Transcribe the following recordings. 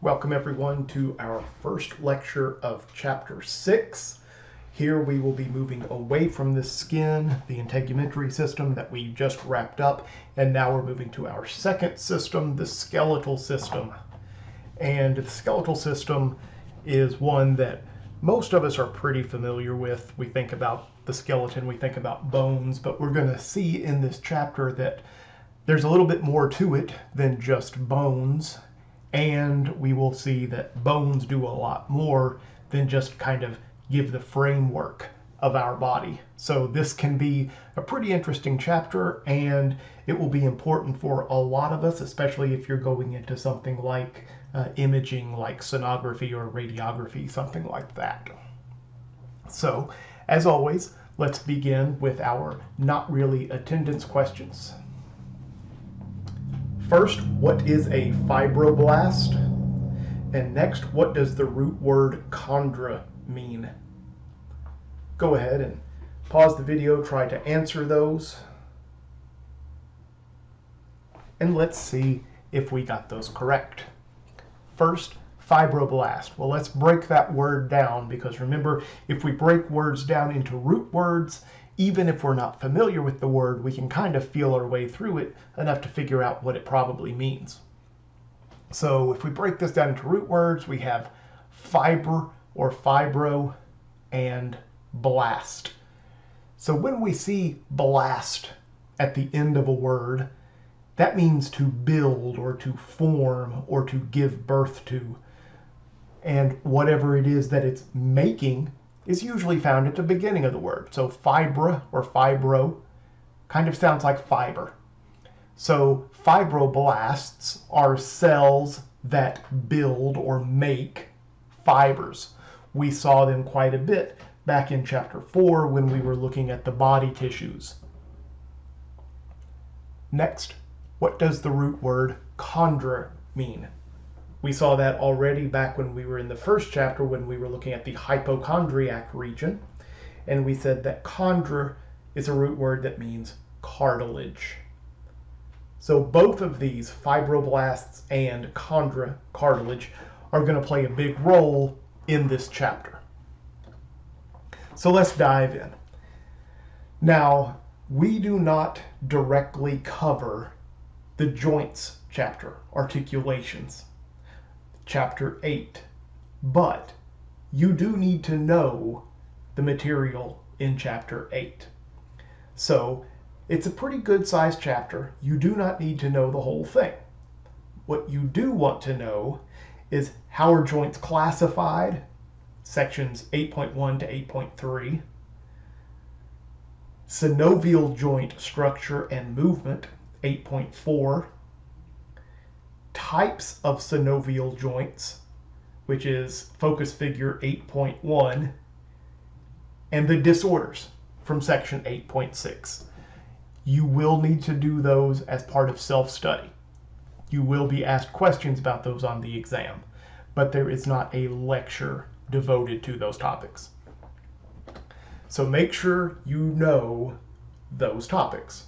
Welcome everyone to our first lecture of Chapter 6. Here we will be moving away from the skin, the integumentary system that we just wrapped up, and now we're moving to our second system, the skeletal system. And the skeletal system is one that most of us are pretty familiar with. We think about the skeleton, we think about bones, but we're going to see in this chapter that there's a little bit more to it than just bones. And we will see that bones do a lot more than just kind of give the framework of our body. So this can be a pretty interesting chapter, and it will be important for a lot of us, especially if you're going into something like imaging, like sonography or radiography, something like that. So, as always, let's begin with our not really attendance questions. First, what is a fibroblast? And next, what does the root word chondra mean? Go ahead and pause the video, try to answer those. And let's see if we got those correct. First, fibroblast. Well, let's break that word down, because remember, if we break words down into root words, even if we're not familiar with the word, we can kind of feel our way through it enough to figure out what it probably means. So if we break this down into root words, we have fiber or fibro and blast. So when we see blast at the end of a word, that means to build or to form or to give birth to. And whatever it is that it's making is usually found at the beginning of the word. So fibra or fibro kind of sounds like fiber. So fibroblasts are cells that build or make fibers. We saw them quite a bit back in chapter 4 when we were looking at the body tissues. Next, what does the root word chondra mean? We saw that already back when we were in the first chapter when we were looking at the hypochondriac region. And we said that chondra is a root word that means cartilage. So both of these, fibroblasts and chondra, cartilage, are going to play a big role in this chapter. So let's dive in. Now, we do not directly cover the joints chapter, articulations. Chapter 8, but you do need to know the material in chapter 8. So it's a pretty good sized chapter. You do not need to know the whole thing. What you do want to know is how are joints classified, sections 8.1 to 8.3, synovial joint structure and movement, 8.4, types of synovial joints, which is focus figure 8.1, and the disorders from section 8.6. You will need to do those as part of self-study. You will be asked questions about those on the exam, but there is not a lecture devoted to those topics. So make sure you know those topics.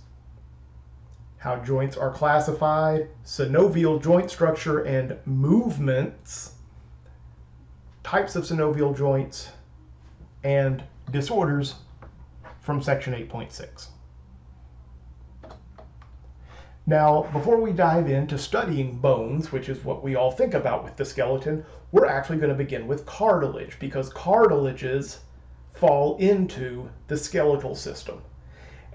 How joints are classified, synovial joint structure and movements, types of synovial joints, and disorders from section 8.6. Now, before we dive into studying bones, which is what we all think about with the skeleton, we're actually going to begin with cartilage, because cartilages fall into the skeletal system.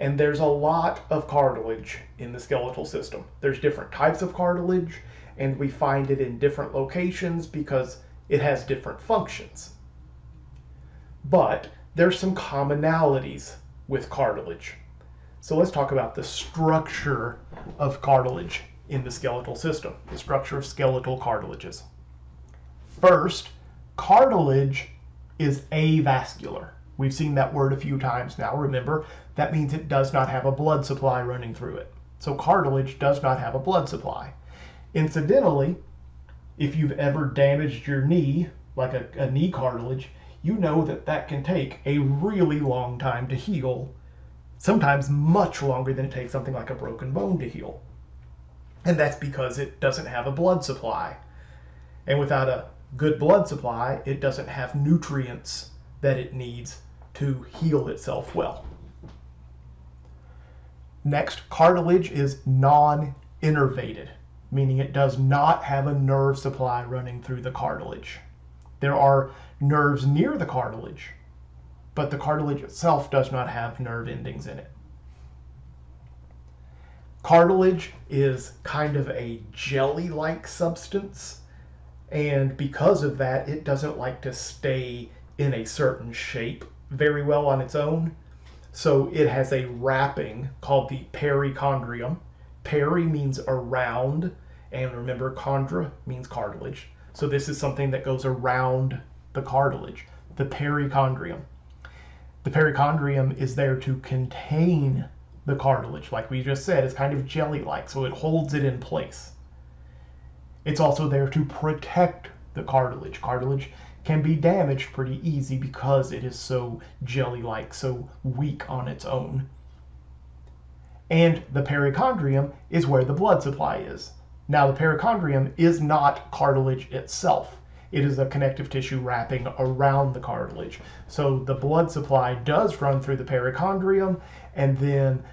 And there's a lot of cartilage in the skeletal system. There's different types of cartilage, and we find it in different locations because it has different functions. But there's some commonalities with cartilage. So let's talk about the structure of cartilage in the skeletal system, the structure of skeletal cartilages. First, cartilage is avascular. We've seen that word a few times now. Remember, that means it does not have a blood supply running through it. So cartilage does not have a blood supply. Incidentally, if you've ever damaged your knee, like a knee cartilage, you know that that can take a really long time to heal, sometimes much longer than it takes something like a broken bone to heal. And that's because it doesn't have a blood supply. And without a good blood supply, it doesn't have nutrients that it needs to heal itself well. Next, cartilage is non-innervated, meaning it does not have a nerve supply running through the cartilage. There are nerves near the cartilage, but the cartilage itself does not have nerve endings in it. Cartilage is kind of a jelly-like substance, and because of that, it doesn't like to stay in a certain shape very well on its own. So it has a wrapping called the perichondrium. Peri means around, and remember, chondra means cartilage. So this is something that goes around the cartilage, the perichondrium. The perichondrium is there to contain the cartilage. Like we just said, it's kind of jelly-like, so it holds it in place. It's also there to protect the cartilage. Cartilage can be damaged pretty easy because it is so jelly-like, so weak on its own. And the perichondrium is where the blood supply is. Now, the perichondrium is not cartilage itself. It is a connective tissue wrapping around the cartilage. So the blood supply does run through the perichondrium, and then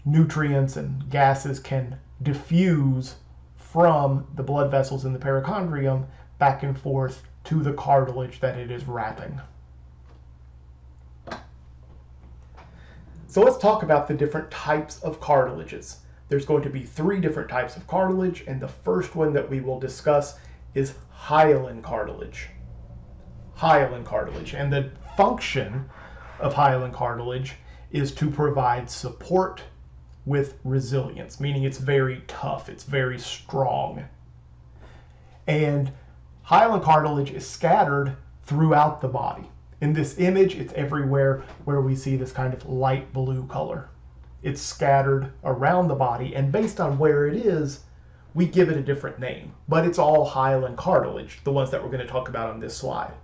nutrients and gases can diffuse from the blood vessels in the perichondrium back and forth to the cartilage that it is wrapping. So let's talk about the different types of cartilages. There's going to be 3 different types of cartilage, and the first one that we will discuss is hyaline cartilage. Hyaline cartilage, and the function of hyaline cartilage is to provide support with resilience, meaning it's very tough, it's very strong. And hyaline cartilage is scattered throughout the body. In this image, it's everywhere where we see this kind of light blue color. It's scattered around the body, and based on where it is, we give it a different name. But it's all hyaline cartilage, the ones that we're going to talk about on this slide.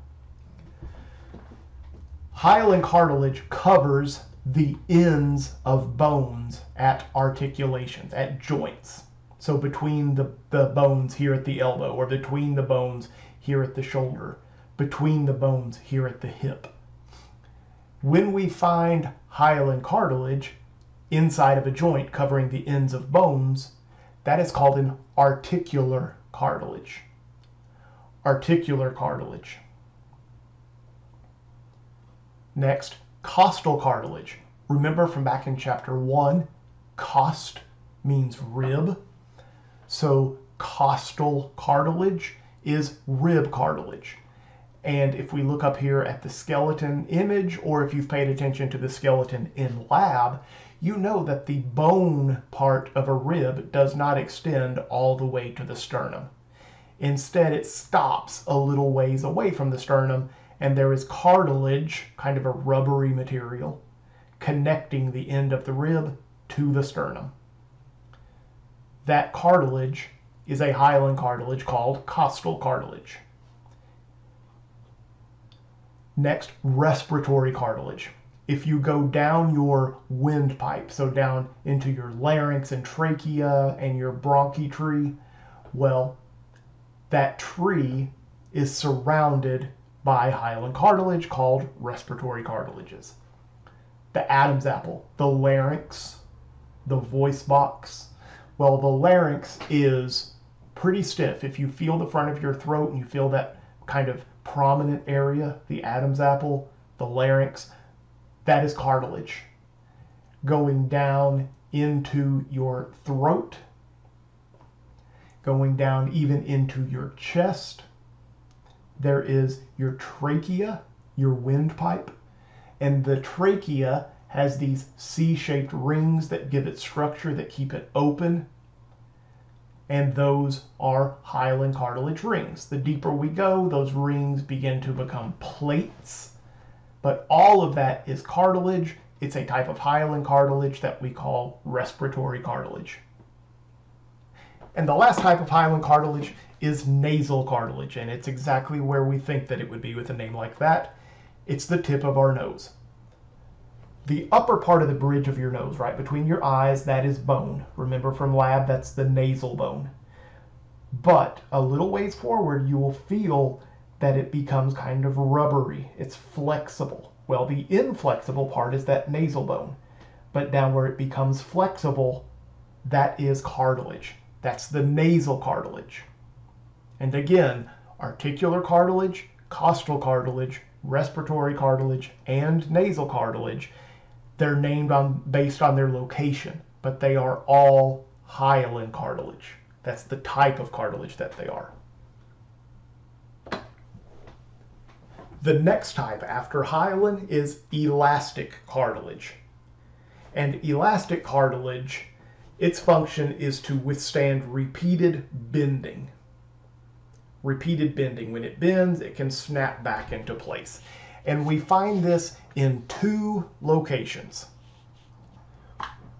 Hyaline cartilage covers the ends of bones at articulations, at joints. So between the bones here at the elbow, or between the bones here at the shoulder, between the bones here at the hip. When we find hyaline cartilage inside of a joint covering the ends of bones, that is called an articular cartilage. Articular cartilage. Next, costal cartilage. Remember from back in chapter 1, cost means rib. So costal cartilage is rib cartilage. And if we look up here at the skeleton image, or if you've paid attention to the skeleton in lab, you know that the bone part of a rib does not extend all the way to the sternum. Instead, it stops a little ways away from the sternum, and there is cartilage, kind of a rubbery material, connecting the end of the rib to the sternum. That cartilage is a hyaline cartilage called costal cartilage. Next, respiratory cartilage. If you go down your windpipe, so down into your larynx and trachea and your bronchi tree, well, that tree is surrounded by hyaline cartilage called respiratory cartilages. The Adam's apple, the larynx, the voice box. Well, the larynx is pretty stiff. If you feel the front of your throat and you feel that kind of prominent area, the Adam's apple, the larynx, that is cartilage. Going down into your throat, going down even into your chest, there is your trachea, your windpipe, and the trachea has these C-shaped rings that give it structure, that keep it open, and those are hyaline cartilage rings. The deeper we go, those rings begin to become plates, but all of that is cartilage. It's a type of hyaline cartilage that we call respiratory cartilage. And the last type of hyaline cartilage is nasal cartilage, and it's exactly where we think that it would be with a name like that. It's the tip of our nose. The upper part of the bridge of your nose, right between your eyes, that is bone. Remember from lab, that's the nasal bone. But a little ways forward, you will feel that it becomes kind of rubbery. It's flexible. Well, the inflexible part is that nasal bone. But down where it becomes flexible, that is cartilage. That's the nasal cartilage. And again, articular cartilage, costal cartilage, respiratory cartilage, and nasal cartilage, they're named based on their location, but they are all hyaline cartilage. That's the type of cartilage that they are. The next type after hyaline is elastic cartilage. And elastic cartilage, its function is to withstand repeated bending. Repeated bending. When it bends, it can snap back into place. And we find this in two locations.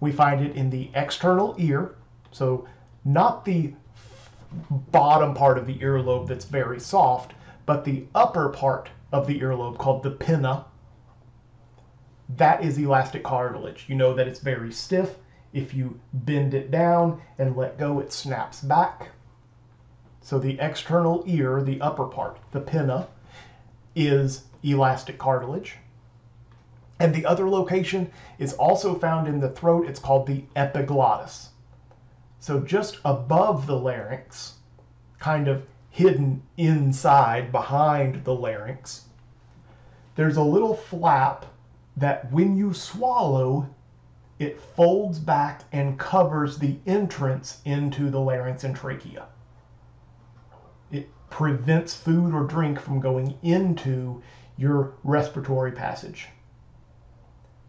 We find it in the external ear, so not the bottom part of the earlobe that's very soft, but the upper part of the earlobe called the pinna. That is elastic cartilage. You know that it's very stiff. If you bend it down and let go, it snaps back. So the external ear, the upper part, the pinna, is elastic cartilage. And the other location is also found in the throat. It's called the epiglottis. So just above the larynx, kind of hidden inside, behind the larynx, there's a little flap that when you swallow, it folds back and covers the entrance into the larynx and trachea. It prevents food or drink from going into your respiratory passage.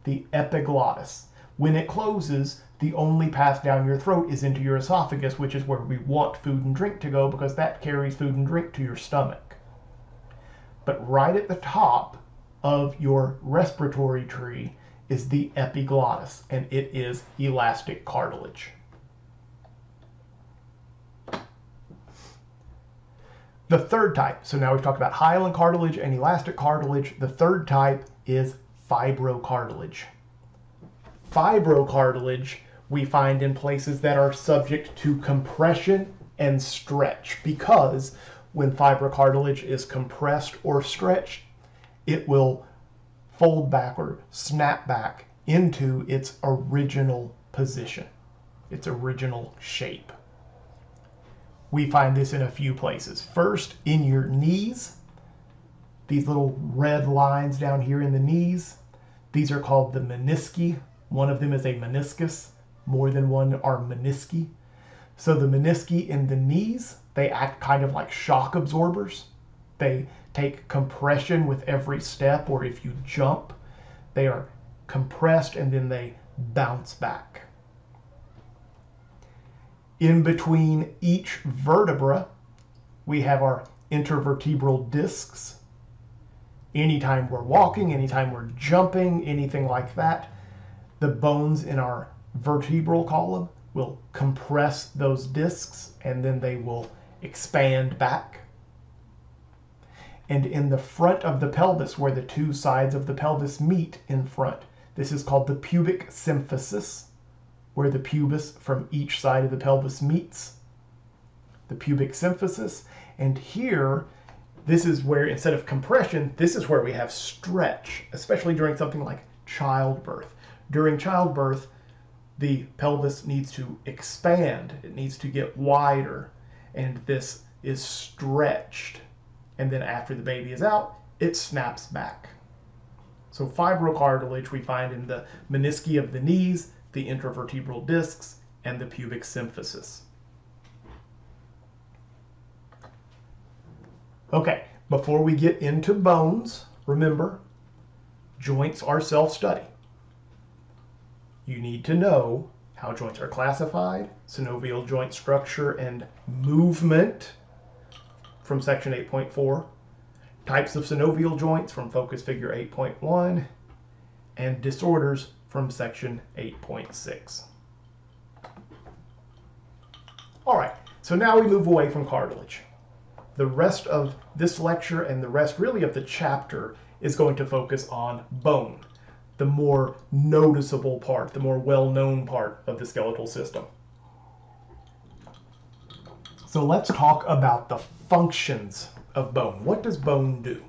The epiglottis. When it closes, the only path down your throat is into your esophagus, which is where we want food and drink to go because that carries food and drink to your stomach. But right at the top of your respiratory tree is the epiglottis, and it is elastic cartilage. The third type, so now we've talked about hyaline cartilage and elastic cartilage. The third type is fibrocartilage. Fibrocartilage we find in places that are subject to compression and stretch, because when fibrocartilage is compressed or stretched, it will fold back or snap back into its original position, its original shape. We find this in a few places. First, in your knees. These little red lines down here in the knees, these are called the menisci. One of them is a meniscus. More than one are menisci. So the menisci in the knees, they act kind of like shock absorbers. They take compression with every step, or if you jump, they are compressed and then they bounce back. In between each vertebra, we have our intervertebral discs. Anytime we're walking, anytime we're jumping, anything like that, the bones in our vertebral column will compress those discs and then they will expand back. And in the front of the pelvis, where the two sides of the pelvis meet in front, this is called the pubic symphysis, where the pubis from each side of the pelvis meets. The pubic symphysis. And here, this is where, instead of compression, this is where we have stretch, especially during something like childbirth. During childbirth, the pelvis needs to expand. It needs to get wider, and this is stretched. And then after the baby is out, it snaps back. So fibrocartilage we find in the menisci of the knees, the intervertebral discs, and the pubic symphysis. Okay, before we get into bones, remember, joints are self-study. You need to know how joints are classified, synovial joint structure and movement from section 8.4, types of synovial joints from focus figure 8.1, and disorders from section 8.6. All right, so now we move away from cartilage. The rest of this lecture and the rest really of the chapter is going to focus on bone, the more noticeable part, the more well-known part of the skeletal system. So let's talk about the functions of bone. What does bone do?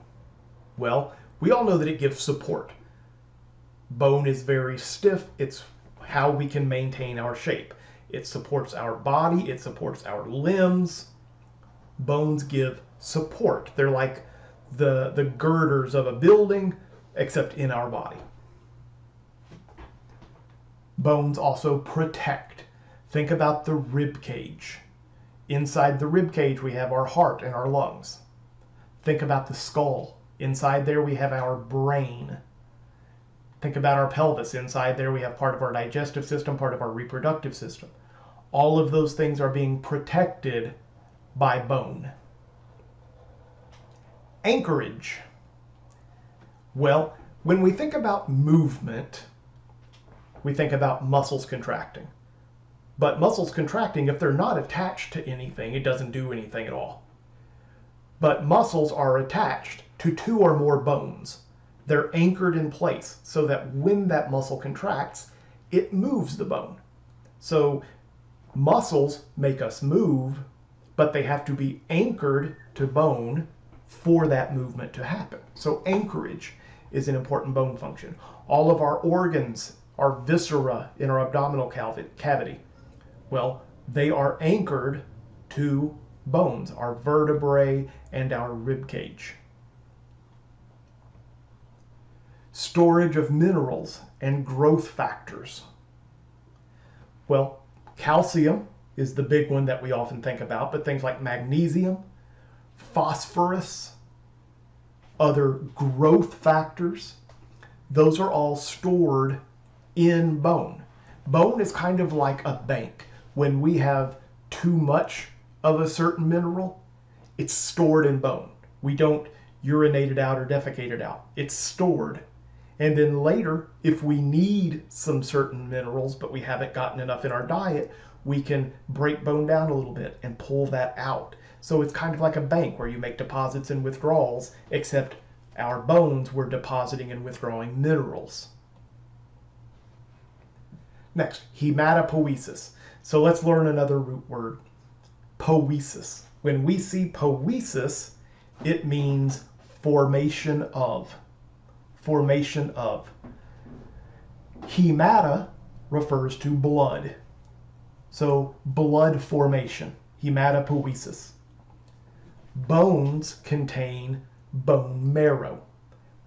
Well, we all know that it gives support. Bone is very stiff. It's how we can maintain our shape. It supports our body. It supports our limbs. Bones give support. They're like the girders of a building, except in our body. Bones also protect. Think about the rib cage. Inside the rib cage, we have our heart and our lungs. Think about the skull. Inside there, we have our brain. Think about our pelvis. Inside there, we have part of our digestive system, part of our reproductive system. All of those things are being protected by bone. Anchorage. Well, when we think about movement, we think about muscles contracting. But muscles contracting, if they're not attached to anything, it doesn't do anything at all. But muscles are attached to two or more bones. They're anchored in place so that when that muscle contracts, it moves the bone. So muscles make us move, but they have to be anchored to bone for that movement to happen. So anchorage is an important bone function. All of our organs, our viscera in our abdominal cavity, well, they are anchored to bones, our vertebrae and our rib cage. Storage of minerals and growth factors. Well, calcium is the big one that we often think about, but things like magnesium, phosphorus, other growth factors, those are all stored in bone. Bone is kind of like a bank. When we have too much of a certain mineral, it's stored in bone. We don't urinate it out or defecate it out. It's stored. And then later, if we need some certain minerals, but we haven't gotten enough in our diet, we can break bone down a little bit and pull that out. So it's kind of like a bank where you make deposits and withdrawals, except our bones were depositing and withdrawing minerals. Next, hematopoiesis. So let's learn another root word, poiesis. When we see poiesis, it means formation of. Formation of. Hemata refers to blood. So blood formation, hematopoiesis. Bones contain bone marrow.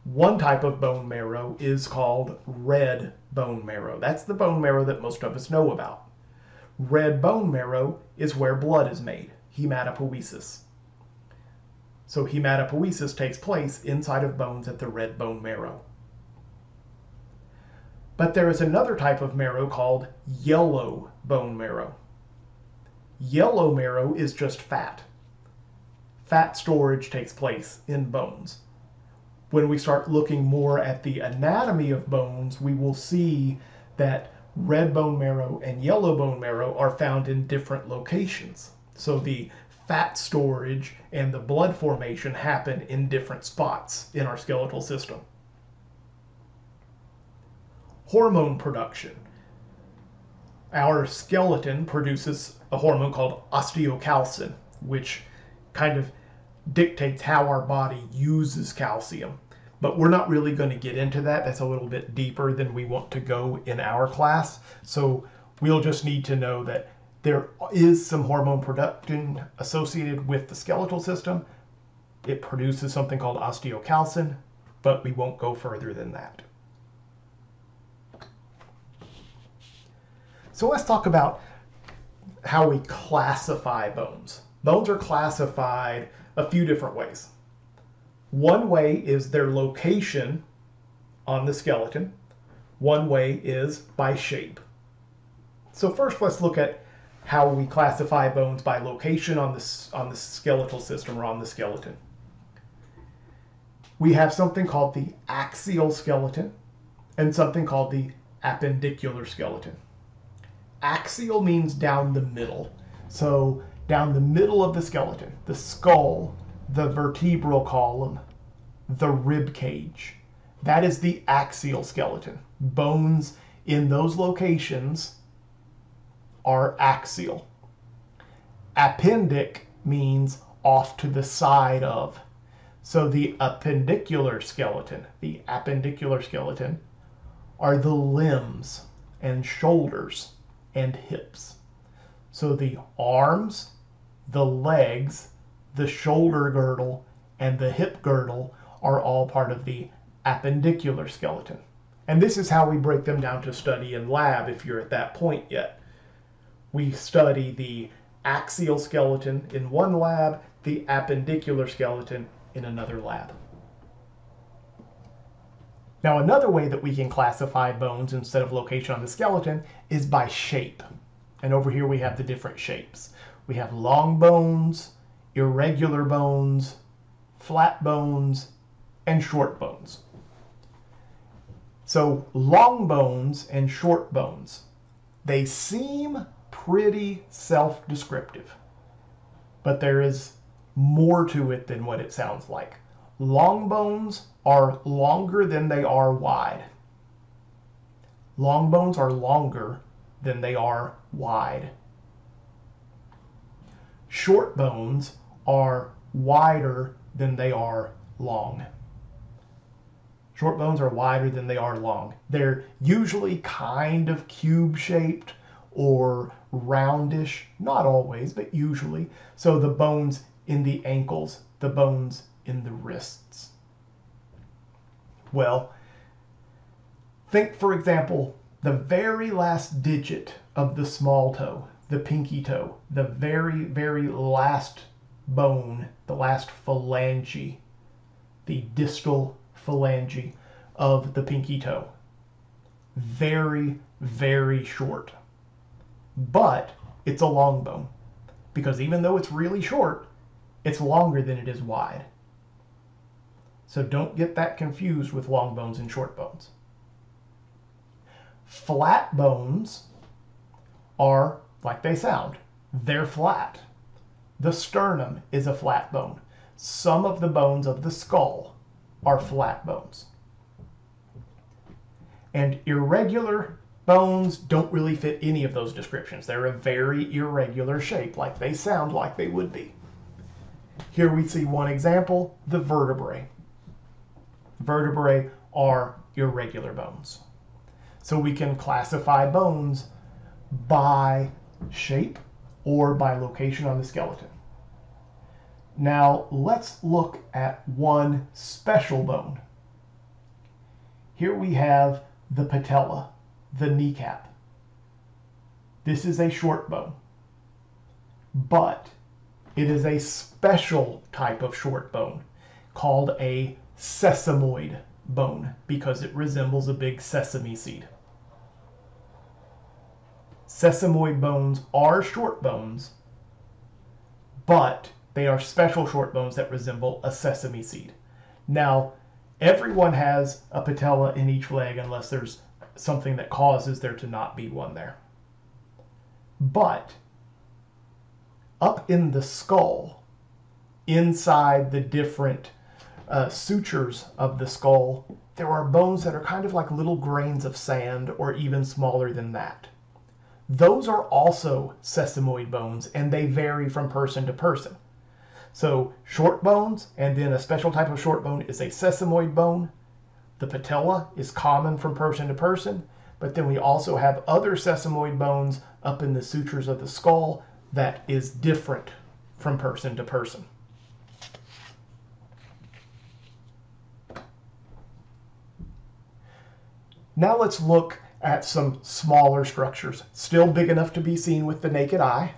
One type of bone marrow is called red bone marrow. That's the bone marrow that most of us know about. Red bone marrow is where blood is made, hematopoiesis. So hematopoiesis takes place inside of bones at the red bone marrow. But there is another type of marrow called yellow bone marrow. Yellow marrow is just fat. Fat storage takes place in bones. When we start looking more at the anatomy of bones, we will see that red bone marrow and yellow bone marrow are found in different locations. So the fat storage and the blood formation happen in different spots in our skeletal system. Hormone production. Our skeleton produces a hormone called osteocalcin, which kind of dictates how our body uses calcium. But we're not really going to get into that. That's a little bit deeper than we want to go in our class. So we'll just need to know that there is some hormone production associated with the skeletal system. It produces something called osteocalcin, but we won't go further than that. So let's talk about how we classify bones. Bones are classified a few different ways. One way is their location on the skeleton. One way is by shape. So first let's look at how we classify bones by location on the skeletal system or on the skeleton. We have something called the axial skeleton and something called the appendicular skeleton. Axial means down the middle. So down the middle of the skeleton, the skull, the vertebral column, the rib cage. That is the axial skeleton. Bones in those locations are axial. Appendic means off to the side of. So the appendicular skeleton, are the limbs and shoulders and hips. So the arms, the legs, the shoulder girdle, and the hip girdle are all part of the appendicular skeleton. And this is how we break them down to study in lab if you're at that point yet. We study the axial skeleton in one lab, the appendicular skeleton in another lab. Now, another way that we can classify bones instead of location on the skeleton is by shape. And over here we have the different shapes. We have long bones, irregular bones, flat bones, and short bones. So long bones and short bones, they seem pretty self-descriptive, but there is more to it than what it sounds like. Long bones are longer than they are wide. Long bones are longer than they are wide. Short bones are wider than they are long. Short bones are wider than they are long. They're usually kind of cube-shaped or roundish, not always, but usually. So the bones in the ankles, the bones in the wrists. Well, think, for example, the very last digit of the small toe, the pinky toe, the very, very last bone, the last phalange, the distal phalange of the pinky toe. Very, very short. But it's a long bone, because even though it's really short, it's longer than it is wide. So don't get that confused with long bones and short bones. Flat bones are like they sound. They're flat. The sternum is a flat bone. Some of the bones of the skull are flat bones. And irregular bones don't really fit any of those descriptions. They're a very irregular shape, like they sound like they would be. Here we see one example, the vertebrae. Vertebrae are irregular bones. So we can classify bones by shape or by location on the skeleton. Now let's look at one special bone. Here we have the patella, the kneecap. This is a short bone, but it is a special type of short bone called a sesamoid bone because it resembles a big sesame seed. Sesamoid bones are short bones, but they are special short bones that resemble a sesame seed. Now, everyone has a patella in each leg unless there's something that causes there to not be one there. But up in the skull, inside the different sutures of the skull, there are bones that are kind of like little grains of sand or even smaller than that. Those are also sesamoid bones, and they vary from person to person. So short bones, and then a special type of short bone is a sesamoid bone. The patella is common from person to person, but then we also have other sesamoid bones up in the sutures of the skull that is different from person to person. Now let's look at some smaller structures, still big enough to be seen with the naked eye.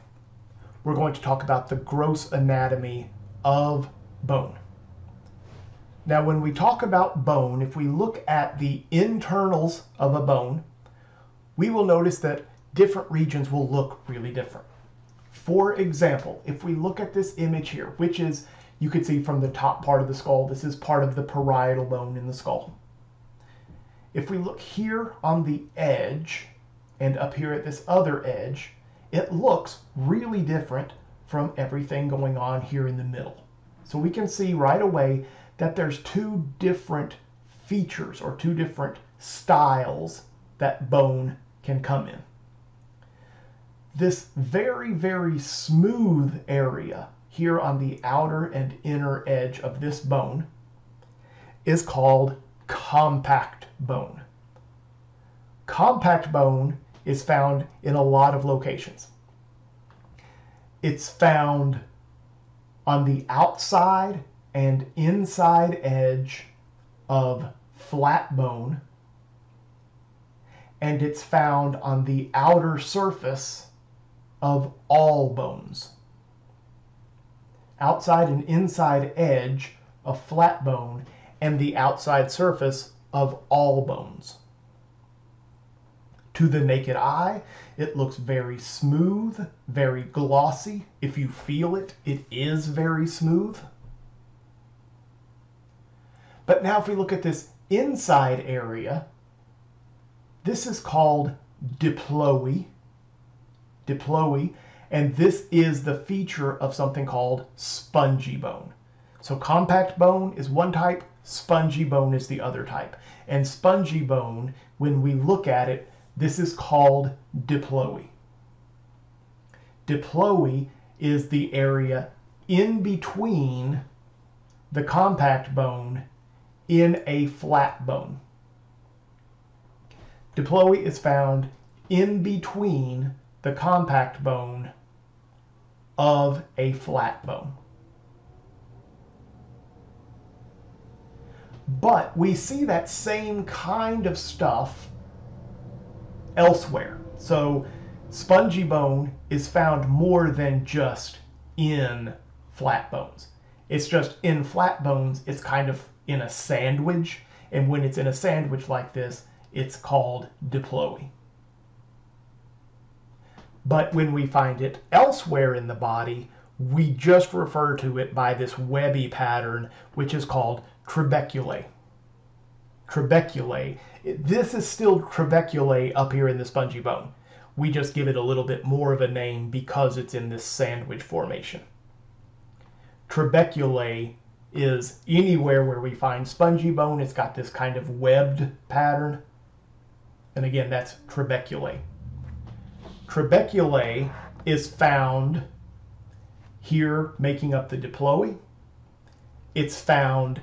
We're going to talk about the gross anatomy of bone. Now, when we talk about bone, if we look at the internals of a bone, we will notice that different regions will look really different. For example, if we look at this image here, which is, you can see from the top part of the skull, this is part of the parietal bone in the skull. If we look here on the edge and up here at this other edge, it looks really different from everything going on here in the middle. So we can see right away that there's two different features or two different styles that bone can come in. This very, very smooth area here on the outer and inner edge of this bone is called compact bone. Compact bone is found in a lot of locations. It's found on the outside and inside edge of flat bone, and it's found on the outer surface of all bones. Outside and inside edge of flat bone and the outside surface of all bones. To the naked eye, it looks very smooth, very glossy. If you feel it, it is very smooth. But now if we look at this inside area, this is called diploe. Diploe, and this is the feature of something called spongy bone. So compact bone is one type, spongy bone is the other type. And spongy bone, when we look at it, this is called diploe. Diploe is the area in between the compact bone in a flat bone. Diploe is found in between the compact bone of a flat bone. But we see that same kind of stuff elsewhere. So spongy bone is found more than just in flat bones. It's just in flat bones, it's kind of in a sandwich. And when it's in a sandwich like this, it's called diploe. But when we find it elsewhere in the body, we just refer to it by this webby pattern, which is called trabeculae. Trabeculae. This is still trabeculae up here in the spongy bone. We just give it a little bit more of a name because it's in this sandwich formation. Trabeculae is anywhere where we find spongy bone. It's got this kind of webbed pattern. And again, that's trabeculae. Trabeculae is found here making up the diploe. It's found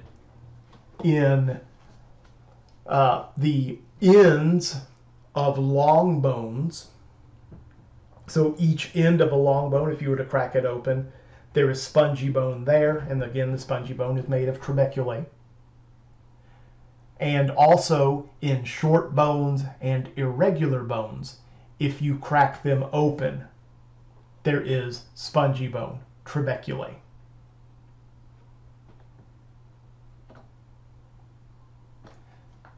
in the ends of long bones. So each end of a long bone, if you were to crack it open, there is spongy bone there. And again, the spongy bone is made of trabeculae. And also in short bones and irregular bones, if you crack them open, there is spongy bone, trabeculae.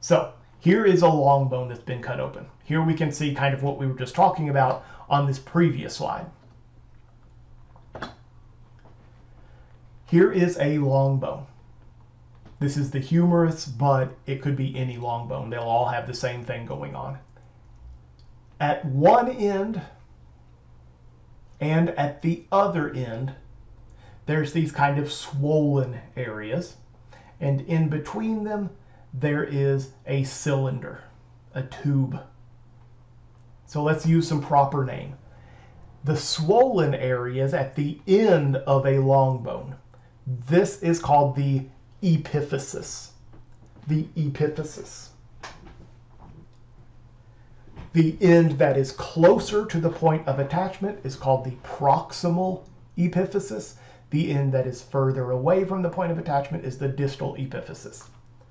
So here is a long bone that's been cut open. Here we can see kind of what we were just talking about on this previous slide. Here is a long bone. This is the humerus, but it could be any long bone. They'll all have the same thing going on. At one end and at the other end, there's these kind of swollen areas. And in between them, there is a cylinder, a tube. So let's use some proper name. The swollen areas at the end of a long bone, this is called the epiphysis. The epiphysis. The end that is closer to the point of attachment is called the proximal epiphysis. The end that is further away from the point of attachment is the distal epiphysis.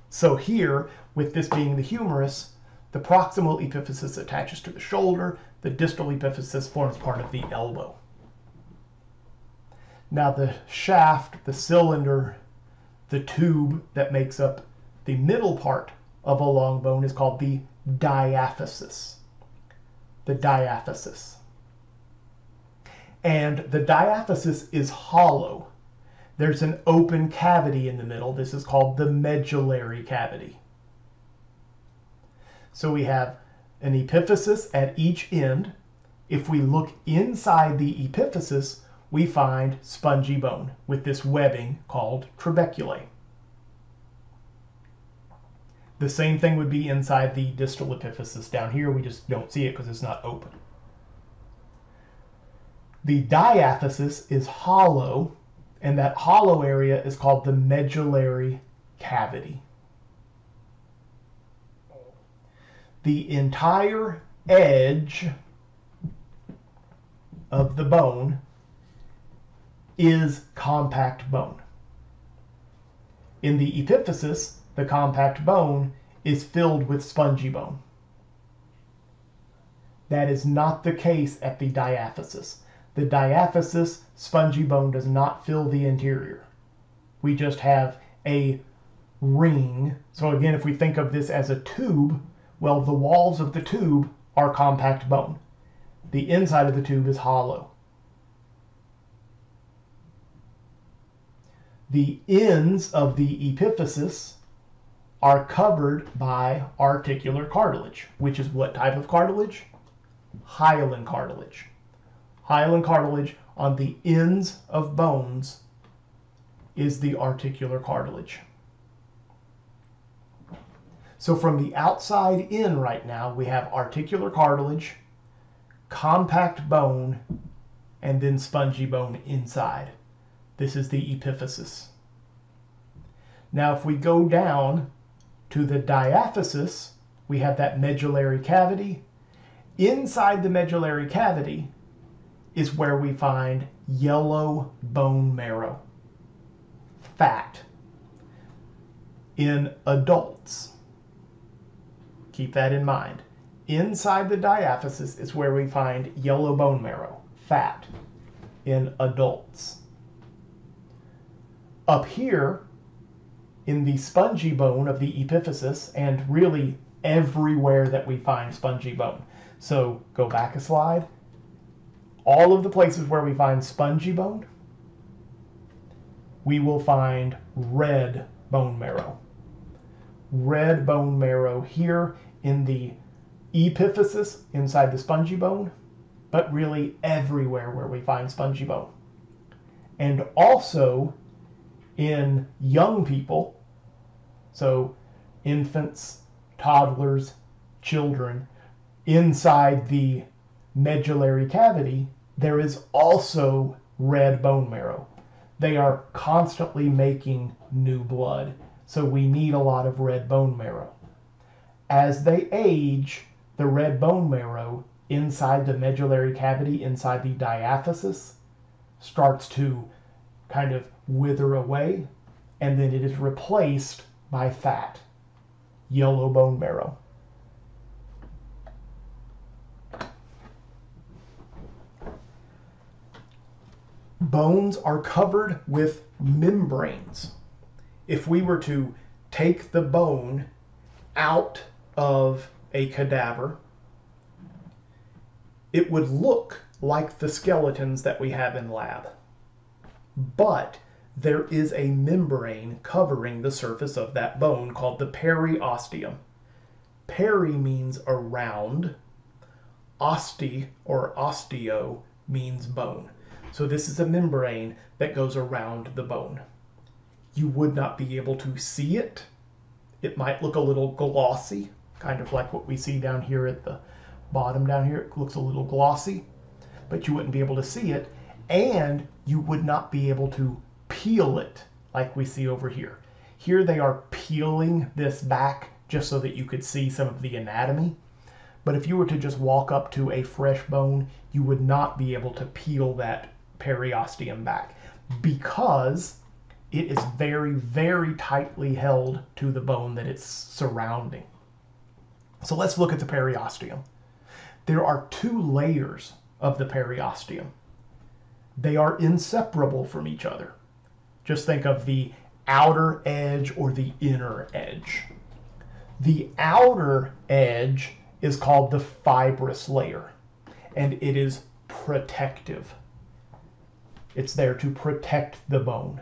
So here, with this being the humerus, the proximal epiphysis attaches to the shoulder, the distal epiphysis forms part of the elbow. Now the shaft, the cylinder, the tube that makes up the middle part of a long bone is called the diaphysis. The diaphysis. And the diaphysis is hollow. There's an open cavity in the middle. This is called the medullary cavity. So we have an epiphysis at each end. If we look inside the epiphysis, we find spongy bone with this webbing called trabeculae. The same thing would be inside the distal epiphysis down here. We just don't see it because it's not open. The diaphysis is hollow, and that hollow area is called the medullary cavity. The entire edge of the bone is compact bone. In the epiphysis, the compact bone is filled with spongy bone. That is not the case at the diaphysis. The diaphysis, spongy bone does not fill the interior. We just have a ring. So again, if we think of this as a tube, well, the walls of the tube are compact bone. The inside of the tube is hollow. The ends of the epiphysis are covered by articular cartilage, which is what type of cartilage? Hyaline cartilage. Hyaline cartilage on the ends of bones is the articular cartilage. So from the outside in right now, we have articular cartilage, compact bone, and then spongy bone inside. This is the epiphysis. Now if we go down to the diaphysis, we have that medullary cavity. Inside the medullary cavity is where we find yellow bone marrow, fat, in adults. Keep that in mind. Inside the diaphysis is where we find yellow bone marrow, fat, in adults. Up here, in the spongy bone of the epiphysis, and really everywhere that we find spongy bone. So go back a slide. All of the places where we find spongy bone, we will find red bone marrow. Red bone marrow here in the epiphysis inside the spongy bone, but really everywhere where we find spongy bone. And also in young people, so infants, toddlers, children, inside the medullary cavity, there is also red bone marrow. They are constantly making new blood, so we need a lot of red bone marrow. As they age, the red bone marrow inside the medullary cavity, inside the diaphysis, starts to kind of wither away, and then it is replaced by fat, yellow bone marrow. Bones are covered with membranes. If we were to take the bone out of a cadaver, it would look like the skeletons that we have in lab. But there is a membrane covering the surface of that bone called the periosteum. Peri means around. Oste or osteo means bone. So this is a membrane that goes around the bone. You would not be able to see it. It might look a little glossy, kind of like what we see down here at the bottom down here. It looks a little glossy, but you wouldn't be able to see it, and you would not be able to peel it like we see over here. Here they are peeling this back just so that you could see some of the anatomy. But if you were to just walk up to a fresh bone, you would not be able to peel that periosteum back because it is very, very tightly held to the bone that it's surrounding. So let's look at the periosteum. There are two layers of the periosteum. They are inseparable from each other. Just think of the outer edge or the inner edge. The outer edge is called the fibrous layer, and it is protective. It's there to protect the bone.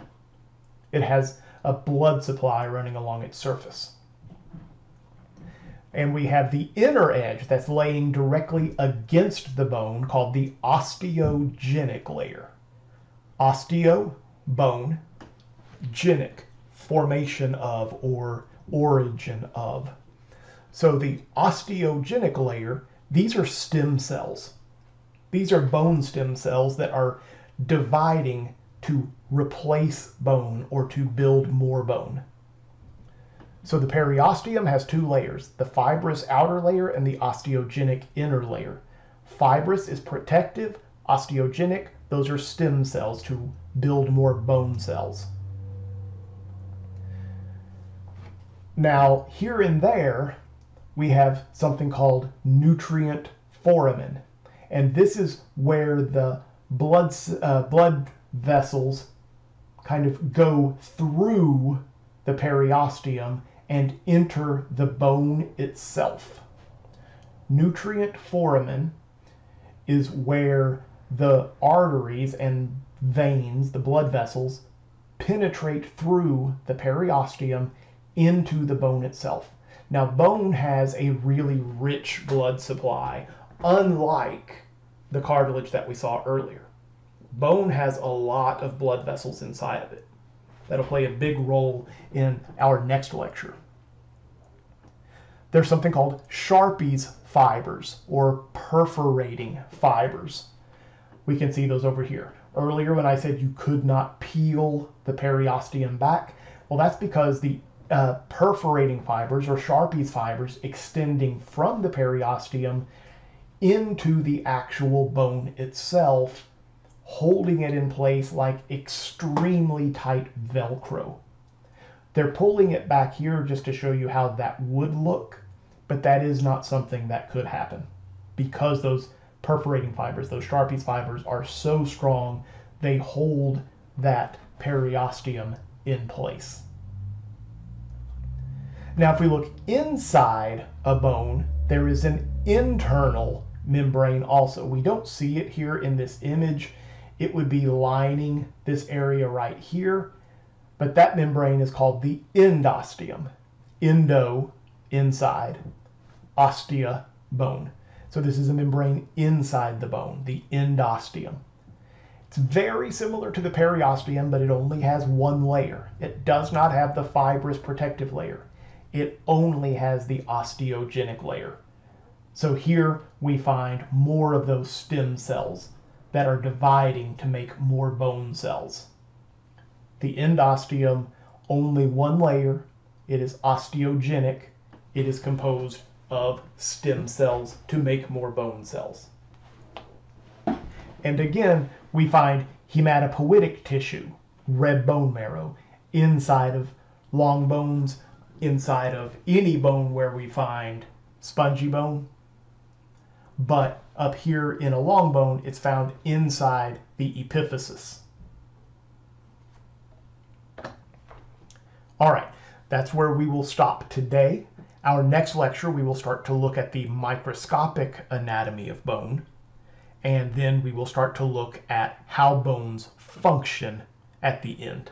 It has a blood supply running along its surface. And we have the inner edge that's laying directly against the bone called the osteogenic layer. Osteo, bone, genic, formation of or origin of. So the osteogenic layer, these are stem cells. These are bone stem cells that are dividing to replace bone or to build more bone. So the periosteum has two layers, the fibrous outer layer and the osteogenic inner layer. Fibrous is protective, osteogenic, those are stem cells to build more bone cells. Now, here and there, we have something called nutrient foramen. And this is where the blood vessels kind of go through the periosteum and enter the bone itself. Nutrient foramen is where the arteries and veins, the blood vessels, penetrate through the periosteum into the bone itself. Now, bone has a really rich blood supply, unlike the cartilage that we saw earlier. Bone has a lot of blood vessels inside of it. That'll play a big role in our next lecture. There's something called Sharpey's fibers, or perforating fibers. We can see those over here. Earlier when I said you could not peel the periosteum back, well, that's because the perforating fibers, or Sharpey's fibers, extending from the periosteum into the actual bone itself, holding it in place like extremely tight Velcro. They're pulling it back here just to show you how that would look, but that is not something that could happen because those perforating fibers, those Sharpey's fibers, are so strong, they hold that periosteum in place. Now, if we look inside a bone, there is an internal membrane also. We don't see it here in this image. It would be lining this area right here, but that membrane is called the endosteum. Endo, inside, ostia, bone. So this is a membrane inside the bone, the endosteum. It's very similar to the periosteum, but it only has one layer. It does not have the fibrous protective layer. It only has the osteogenic layer. So here we find more of those stem cells that are dividing to make more bone cells. The endosteum, only one layer. It is osteogenic. It is composed of stem cells to make more bone cells. And again, we find hematopoietic tissue, red bone marrow, inside of long bones, inside of any bone where we find spongy bone. But up here in a long bone, it's found inside the epiphysis. All right, that's where we will stop today. Our next lecture, we will start to look at the microscopic anatomy of bone, and then we will start to look at how bones function at the end.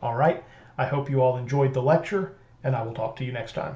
All right, I hope you all enjoyed the lecture, and I will talk to you next time.